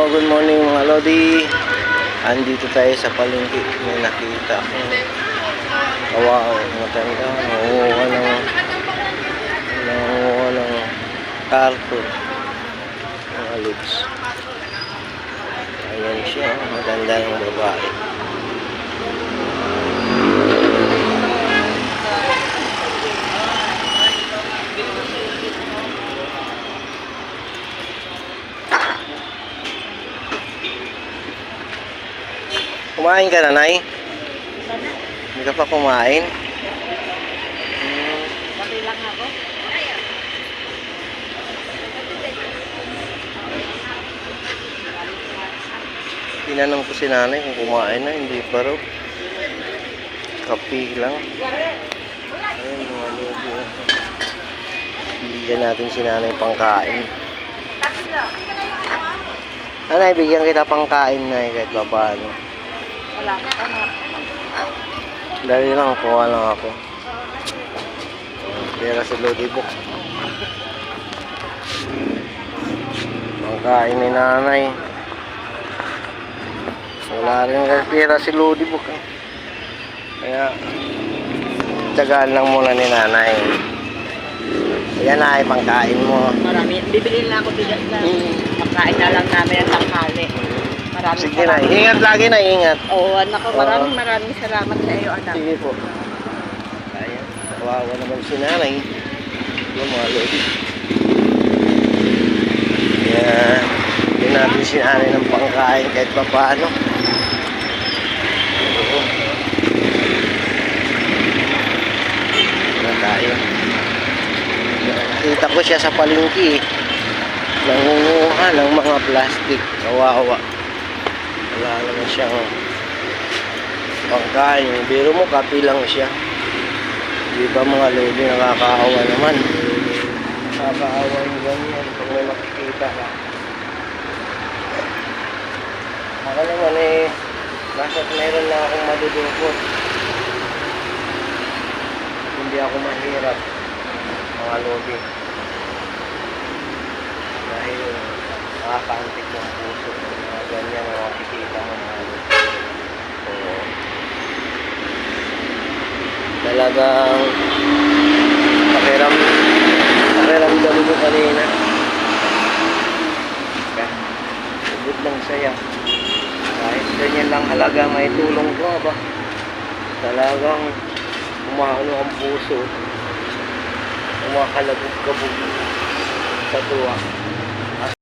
good morning mga Lodi. Andito tayo sa palengke. May nakita akong kawaw, matanda, nangunguha ng karton mga lods. Ayan siya, maganda ng babae. Kumain ka na, Nay? Hindi ka pa kumain? Sabi lang ako. Tinanong ko si nanay kung kumain na, hindi pa raw. Kapi lang. Ayun mga lobo. Bigyan natin si nanay pangkain. Nanay, bigyan kita pangkain na kahit pa paano. Wala ka na. Dali lang, kuha lang ako. Pera si Lodi Book. Pangkain ni nanay. Wala rin pera si Lodi Book. Kaya, tagaan lang muna ni nanay. Ayan na, pangkain mo. Marami. Bibili na ako bigas na. Pagkain na lang namin ang tanghali. Maraming Sige na, ingat lagi na, ingat. Oo, anak ko. Maraming salamat sa iyo, anak. Sige po. Ayan, kawawa naman si nanay. Yung mga Lodi. Ayan, hindi natin si nanay ng pangkain kahit pa paano. Oo. Ayan tayo. Nakita ko siya sa palengke. Nangunguha ng mga plastic. Kawawa. Wala naman siyang pangkain. Biro mo, kapi lang siya. Di ba mga Lodi, nakakaawa naman. Nakakaawa yung ganyan pag may makikita ka. Ako naman basta't meron na akong madudungkot. Hindi ako mahirap, mga Lodi. Dahil nakakaantik ng puso. Mga ganyan na makikita mo mga Lodi. Oo. Talagang pakiramdam mo kanina. Ubod ng saya. Kahit ganyan lang halaga may tulong ko ba? Talagang umahalo ang puso. Umakalabog-kabog sa tuwa.